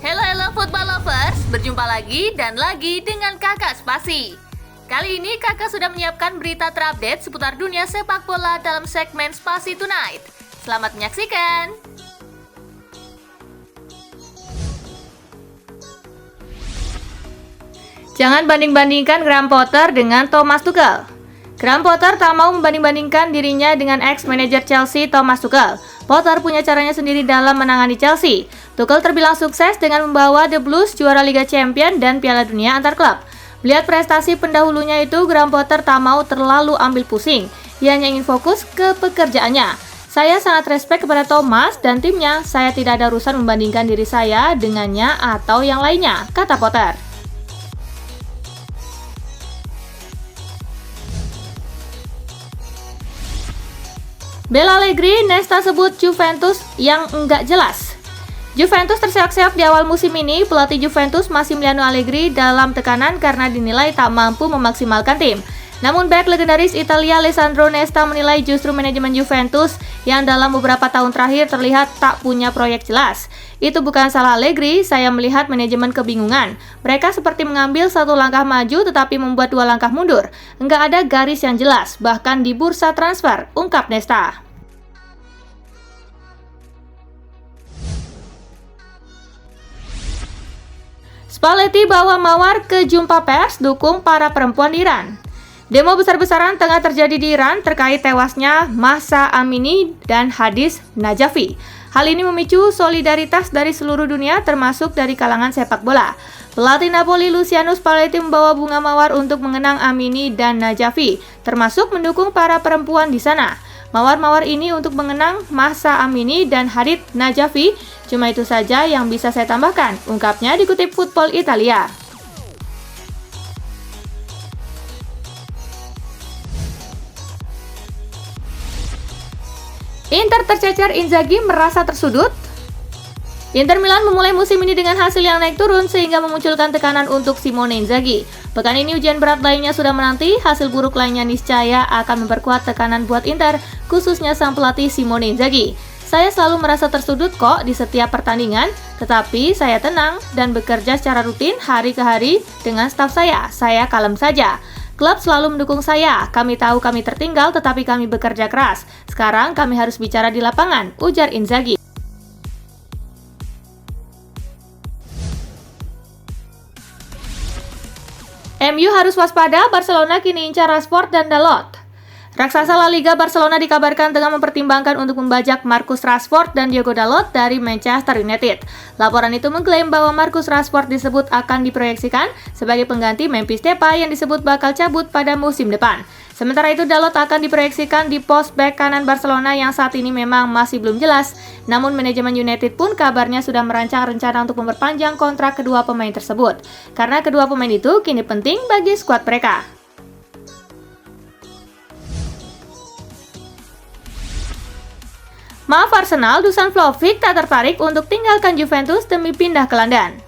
Halo football lovers, berjumpa lagi dan lagi dengan Kakak Spasi. Kali ini Kakak sudah menyiapkan berita terupdate seputar dunia sepak bola dalam segmen Spasi Tonight. Selamat menyaksikan. Jangan banding-bandingkan Graham Potter dengan Thomas Tuchel. Graham Potter tak mau membanding-bandingkan dirinya dengan ex-manajer Chelsea Thomas Tuchel. Potter punya caranya sendiri dalam menangani Chelsea. Tuchel terbilang sukses dengan membawa The Blues juara Liga Champions dan Piala Dunia antar klub. Melihat prestasi pendahulunya itu, Graham Potter tak mau terlalu ambil pusing. Ia hanya ingin fokus ke pekerjaannya. Saya sangat respect kepada Thomas dan timnya. Saya tidak ada urusan membandingkan diri saya dengannya atau yang lainnya, kata Potter. Bella Allegri, Nesta sebut Juventus yang enggak jelas. Juventus terseok-seok di awal musim ini. Pelatih Juventus Massimiliano Allegri dalam tekanan karena dinilai tak mampu memaksimalkan tim. Namun bek legendaris Italia Alessandro Nesta menilai justru manajemen Juventus yang dalam beberapa tahun terakhir terlihat tak punya proyek jelas. Itu bukan salah Allegri, saya melihat manajemen kebingungan. Mereka seperti mengambil satu langkah maju tetapi membuat dua langkah mundur. Enggak ada garis yang jelas, bahkan di bursa transfer, ungkap Nesta. Spalletti bawa Mawar ke jumpa pers dukung para perempuan di Iran. Demo besar-besaran tengah terjadi di Iran terkait tewasnya Mahsa Amini dan Hadis Najafi. Hal ini memicu solidaritas dari seluruh dunia termasuk dari kalangan sepak bola. Pelatih Napoli Luciano Spalletti membawa bunga mawar untuk mengenang Amini dan Najafi, termasuk mendukung para perempuan di sana. Mawar-mawar ini untuk mengenang Mahsa Amini dan Hadis Najafi. Cuma itu saja yang bisa saya tambahkan, ungkapnya dikutip Football Italia. Inter tercecer, Inzaghi merasa tersudut. Inter Milan memulai musim ini dengan hasil yang naik turun sehingga memunculkan tekanan untuk Simone Inzaghi. Pekan ini ujian berat lainnya sudah menanti, hasil buruk lainnya niscaya akan memperkuat tekanan buat Inter, khususnya sang pelatih Simone Inzaghi. Saya selalu merasa tersudut kok di setiap pertandingan, tetapi saya tenang dan bekerja secara rutin hari ke hari dengan staf saya. Saya kalem saja. Klub selalu mendukung saya. Kami tahu kami tertinggal, tetapi kami bekerja keras. Sekarang kami harus bicara di lapangan, ujar Inzaghi. MU harus waspada, Barcelona kini incar Rashford dan Dalot. Raksasa La Liga Barcelona dikabarkan tengah mempertimbangkan untuk membajak Marcus Rashford dan Diogo Dalot dari Manchester United. Laporan itu mengklaim bahwa Marcus Rashford disebut akan diproyeksikan sebagai pengganti Memphis Depay yang disebut bakal cabut pada musim depan. Sementara itu Dalot akan diproyeksikan di pos bek kanan Barcelona yang saat ini memang masih belum jelas. Namun manajemen United pun kabarnya sudah merancang rencana untuk memperpanjang kontrak kedua pemain tersebut. Karena kedua pemain itu kini penting bagi skuad mereka. Maaf Arsenal, Dusan Vlahovic tak tertarik untuk tinggalkan Juventus demi pindah ke London.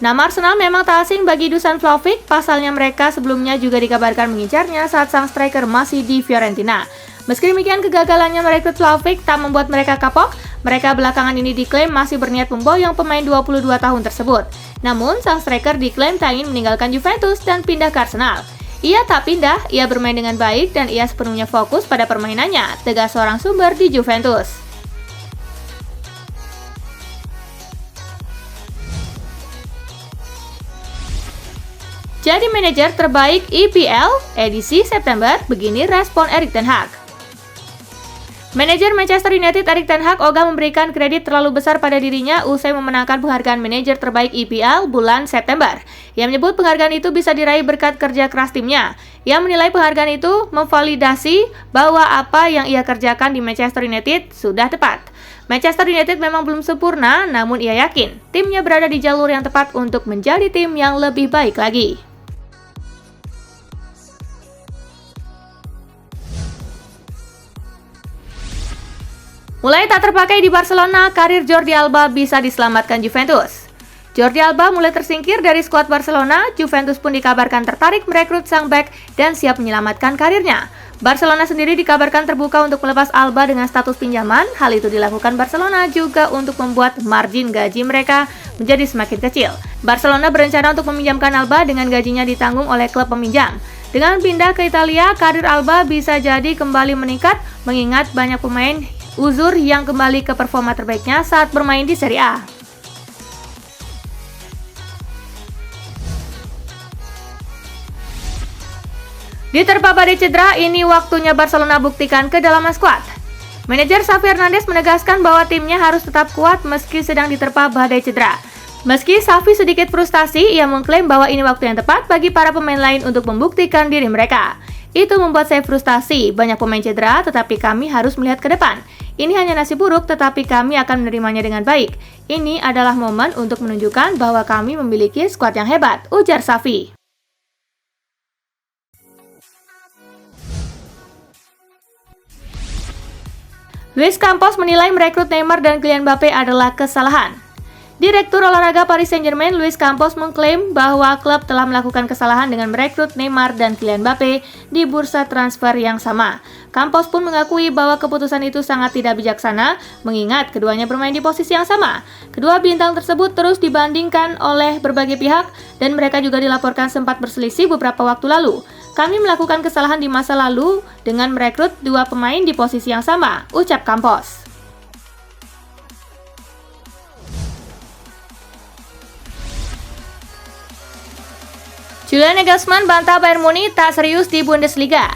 Nama Arsenal memang tak asing bagi Dusan Vlahovic, pasalnya mereka sebelumnya juga dikabarkan mengincarnya saat sang striker masih di Fiorentina. Meski demikian, kegagalannya merekrut Vlahovic tak membuat mereka kapok. Mereka belakangan ini diklaim masih berniat memboyong pemain 22 tahun tersebut. Namun, sang striker diklaim tak ingin meninggalkan Juventus dan pindah ke Arsenal. Ia tak pindah, ia bermain dengan baik dan ia sepenuhnya fokus pada permainannya, tegas seorang sumber di Juventus. Jadi manajer terbaik EPL edisi September, begini respon Erik ten Hag. Manajer Manchester United Erik ten Hag ogah memberikan kredit terlalu besar pada dirinya usai memenangkan penghargaan manajer terbaik EPL bulan September. Ia menyebut penghargaan itu bisa diraih berkat kerja keras timnya. Ia menilai penghargaan itu memvalidasi bahwa apa yang ia kerjakan di Manchester United sudah tepat. Manchester United memang belum sempurna, namun ia yakin timnya berada di jalur yang tepat untuk menjadi tim yang lebih baik lagi. Mulai tak terpakai di Barcelona, karir Jordi Alba bisa diselamatkan Juventus. Jordi Alba mulai tersingkir dari skuad Barcelona, Juventus pun dikabarkan tertarik merekrut sang bek dan siap menyelamatkan karirnya. Barcelona sendiri dikabarkan terbuka untuk melepas Alba dengan status pinjaman. Hal itu dilakukan Barcelona juga untuk membuat margin gaji mereka menjadi semakin kecil. Barcelona berencana untuk meminjamkan Alba dengan gajinya ditanggung oleh klub peminjam. Dengan pindah ke Italia, karir Alba bisa jadi kembali meningkat mengingat banyak pemain uzur yang kembali ke performa terbaiknya saat bermain di Serie A. Diterpa badai cedera, ini waktunya Barcelona buktikan kedalaman skuad. Manajer Xavi Hernandez menegaskan bahwa timnya harus tetap kuat meski sedang diterpa badai cedera. Meski Xavi sedikit frustasi, ia mengklaim bahwa ini waktu yang tepat bagi para pemain lain untuk membuktikan diri mereka. Itu membuat saya frustasi, banyak pemain cedera tetapi kami harus melihat ke depan. Ini hanya nasib buruk tetapi kami akan menerimanya dengan baik. Ini adalah momen untuk menunjukkan bahwa kami memiliki skuad yang hebat, ujar Xavi. Luis Campos menilai merekrut Neymar dan Kylian Mbappe adalah kesalahan. Direktur olahraga Paris Saint-Germain, Luis Campos, mengklaim bahwa klub telah melakukan kesalahan dengan merekrut Neymar dan Kylian Mbappe di bursa transfer yang sama. Campos pun mengakui bahwa keputusan itu sangat tidak bijaksana, mengingat keduanya bermain di posisi yang sama. Kedua bintang tersebut terus dibandingkan oleh berbagai pihak, dan mereka juga dilaporkan sempat berselisih beberapa waktu lalu. Kami melakukan kesalahan di masa lalu dengan merekrut dua pemain di posisi yang sama, ucap Campos. Julian Nagelsmann bantah Bayern Munich tak serius di Bundesliga.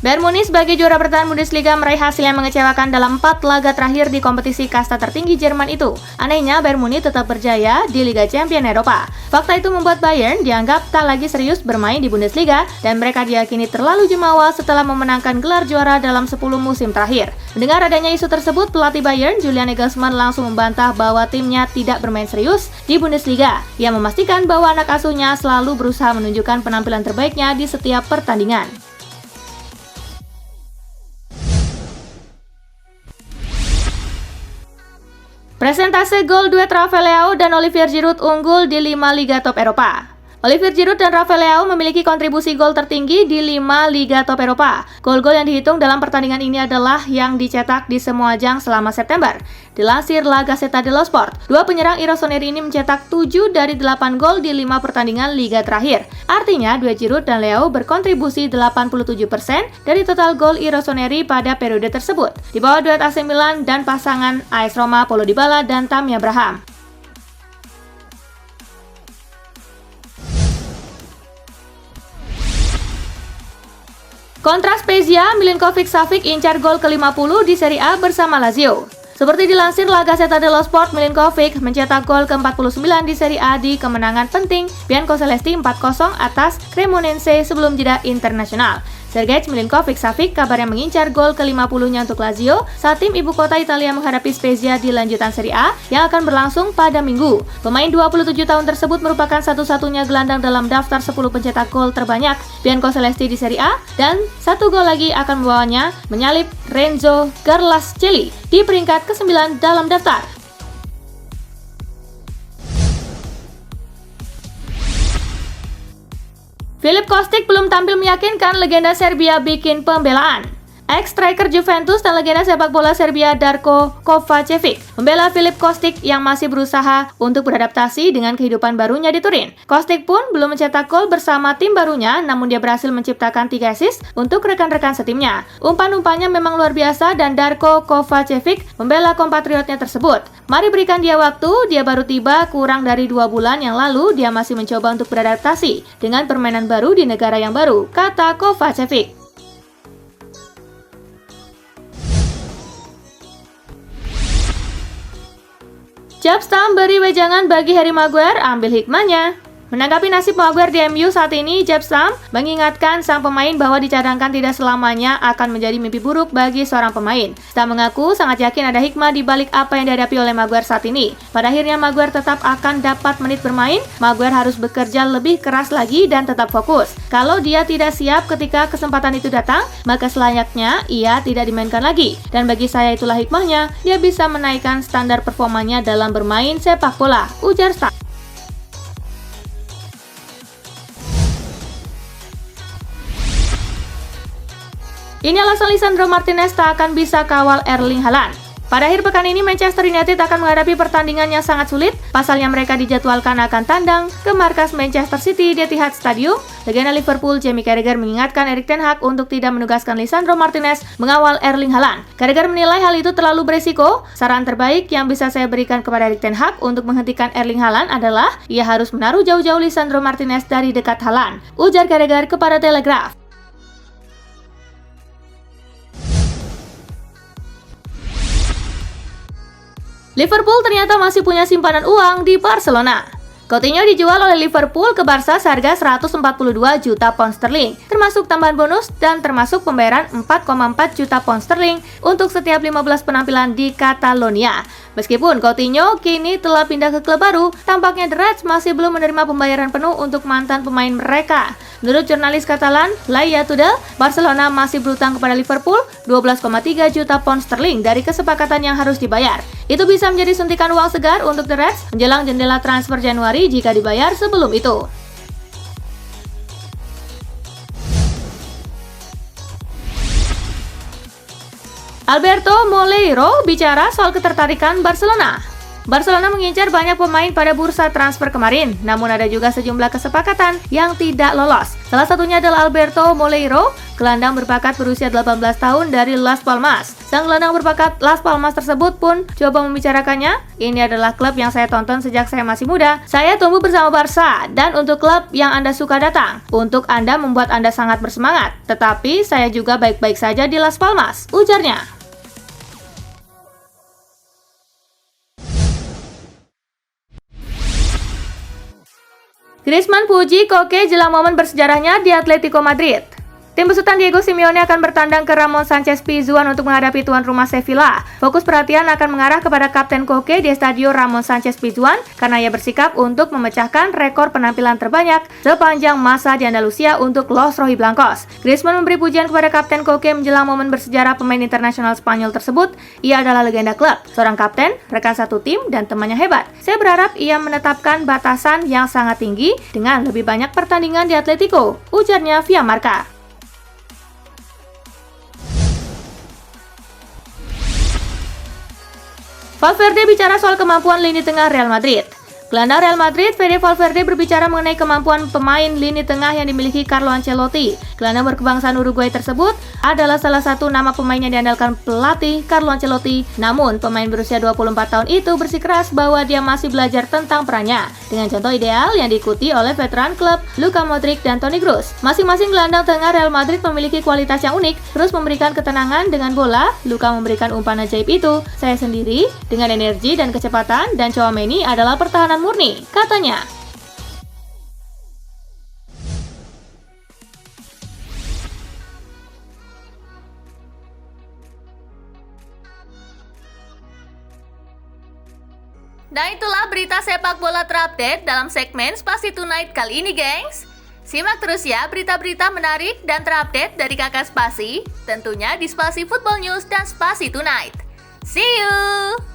Bayern Munich sebagai juara bertahan Bundesliga meraih hasil yang mengecewakan dalam 4 laga terakhir di kompetisi kasta tertinggi Jerman itu. Anehnya, Bayern Munich tetap berjaya di Liga Champions Eropa. Fakta itu membuat Bayern dianggap tak lagi serius bermain di Bundesliga dan mereka diyakini terlalu jumawa setelah memenangkan gelar juara dalam 10 musim terakhir. Mendengar adanya isu tersebut, pelatih Bayern, Julian Nagelsmann, langsung membantah bahwa timnya tidak bermain serius di Bundesliga. Ia memastikan bahwa anak asuhnya selalu berusaha menunjukkan penampilan terbaiknya di setiap pertandingan. Presentase gol duet Rafael Leao dan Olivier Giroud unggul di 5 liga top Eropa. Olivier Giroud dan Rafael Leao memiliki kontribusi gol tertinggi di 5 liga top Eropa. Gol-gol yang dihitung dalam pertandingan ini adalah yang dicetak di semua ajang selama September. Dilansir La Gazzetta dello Sport, dua penyerang Rossoneri ini mencetak 7 dari 8 gol di 5 pertandingan liga terakhir. Artinya, duet Giroud dan Leao berkontribusi 87% dari total gol Rossoneri pada periode tersebut. Di bawah duet AC Milan dan pasangan AS Roma Paulo Dybala dan Tammy Abraham. Kontra Spezia, Milinkovic-Savic incar gol ke-50 di Serie A bersama Lazio. Seperti dilansir La Gazzetta dello Sport, Milinkovic mencetak gol ke-49 di Serie A di kemenangan penting Biancocelesti 4-0 atas Cremonese sebelum jeda internasional. Sergej Milinkovic-Savic kabarnya mengincar gol ke-50-nya untuk Lazio saat tim ibu kota Italia menghadapi Spezia di lanjutan Serie A yang akan berlangsung pada Minggu. Pemain 27 tahun tersebut merupakan satu-satunya gelandang dalam daftar 10 pencetak gol terbanyak Biancocelesti di Serie A, dan 1 gol lagi akan membawanya menyalip Renzo Garlascelli di peringkat ke-9 dalam daftar. Filip Kostic belum tampil meyakinkan, legenda Serbia bikin pembelaan. Ex-striker Juventus dan legenda sepak bola Serbia Darko Kovačević membela Filip Kostic yang masih berusaha untuk beradaptasi dengan kehidupan barunya di Turin. Kostic pun belum mencetak gol bersama tim barunya, namun dia berhasil menciptakan 3 assist untuk rekan-rekan setimnya. Umpan-umpannya memang luar biasa dan Darko Kovačević membela kompatriotnya tersebut. Mari berikan dia waktu, dia baru tiba kurang dari 2 bulan yang lalu, dia masih mencoba untuk beradaptasi dengan permainan baru di negara yang baru, kata Kovačević. Jaap Stam beri wejangan bagi Harry Maguire, ambil hikmahnya. Menanggapi nasib Maguire di MU saat ini, Jaap Stam mengingatkan sang pemain bahwa dicadangkan tidak selamanya akan menjadi mimpi buruk bagi seorang pemain. Stam mengaku sangat yakin ada hikmah di balik apa yang dihadapi oleh Maguire saat ini. Pada akhirnya Maguire tetap akan dapat menit bermain. Maguire harus bekerja lebih keras lagi dan tetap fokus. Kalau dia tidak siap ketika kesempatan itu datang, maka selayaknya ia tidak dimainkan lagi. Dan bagi saya itulah hikmahnya, dia bisa menaikkan standar performanya dalam bermain sepak bola, ujar Stam. Ini alasan Lisandro Martinez tak akan bisa kawal Erling Haaland. Pada akhir pekan ini, Manchester United akan menghadapi pertandingan yang sangat sulit. Pasalnya mereka dijadwalkan akan tandang ke markas Manchester City di Etihad Stadium. Legenda Liverpool Jamie Carragher mengingatkan Erik ten Hag untuk tidak menugaskan Lisandro Martinez mengawal Erling Haaland. Carragher menilai hal itu terlalu beresiko. Saran terbaik yang bisa saya berikan kepada Erik ten Hag untuk menghentikan Erling Haaland adalah ia harus menaruh jauh-jauh Lisandro Martinez dari dekat Haaland, ujar Carragher kepada Telegraph. Liverpool ternyata masih punya simpanan uang di Barcelona. Coutinho dijual oleh Liverpool ke Barca seharga 142 juta pound sterling, termasuk tambahan bonus dan termasuk pembayaran 4,4 juta pound sterling untuk setiap 15 penampilan di Catalonia. Meskipun Coutinho kini telah pindah ke klub baru, tampaknya The Reds masih belum menerima pembayaran penuh untuk mantan pemain mereka. Menurut jurnalis Katalan, Laia Tudor, Barcelona masih berutang kepada Liverpool 12,3 juta pound sterling dari kesepakatan yang harus dibayar. Itu bisa menjadi suntikan uang segar untuk The Reds menjelang jendela transfer Januari jika dibayar sebelum itu. Alberto Moleiro bicara soal ketertarikan Barcelona. Barcelona mengincar banyak pemain pada bursa transfer kemarin, namun ada juga sejumlah kesepakatan yang tidak lolos. Salah satunya adalah Alberto Moleiro, gelandang berbakat berusia 18 tahun dari Las Palmas. Sang gelandang berbakat Las Palmas tersebut pun coba membicarakannya. Ini adalah klub yang saya tonton sejak saya masih muda. Saya tumbuh bersama Barca, dan untuk klub yang Anda suka datang. Untuk Anda membuat Anda sangat bersemangat. Tetapi saya juga baik-baik saja di Las Palmas, ujarnya. Griezmann puji Koke jelang momen bersejarahnya di Atletico Madrid. Tim besutan Diego Simeone akan bertandang ke Ramon Sanchez Pizjuan untuk menghadapi tuan rumah Sevilla. Fokus perhatian akan mengarah kepada Kapten Koke di Estadio Ramon Sanchez Pizjuan karena ia bersikap untuk memecahkan rekor penampilan terbanyak sepanjang masa di Andalusia untuk Los Rojiblancos. Griezmann memberi pujian kepada Kapten Koke menjelang momen bersejarah pemain internasional Spanyol tersebut. Ia adalah legenda klub, seorang kapten, rekan satu tim, dan temannya hebat. Saya berharap ia menetapkan batasan yang sangat tinggi dengan lebih banyak pertandingan di Atletico, ujarnya via Marca. Valverde bicara soal kemampuan lini tengah Real Madrid. Gelandang Real Madrid, Fede Valverde berbicara mengenai kemampuan pemain lini tengah yang dimiliki Carlo Ancelotti. Gelandang berkebangsaan Uruguay tersebut adalah salah satu nama pemain yang diandalkan pelatih Carlo Ancelotti. Namun, pemain berusia 24 tahun itu bersikeras bahwa dia masih belajar tentang perannya, dengan contoh ideal yang diikuti oleh veteran klub Luka Modric dan Toni Kroos. Masing-masing gelandang tengah Real Madrid memiliki kualitas yang unik. Kroos memberikan ketenangan dengan bola, Luka memberikan umpan ajaib itu. Saya sendiri dengan energi dan kecepatan, dan Tchouaméni adalah pertahanan murni, katanya. Dan itulah berita sepak bola terupdate dalam segmen Spasi Tonight kali ini, gengs. Simak terus ya berita-berita menarik dan terupdate dari kakak Spasi, tentunya di Spasi Football News dan Spasi Tonight. See you!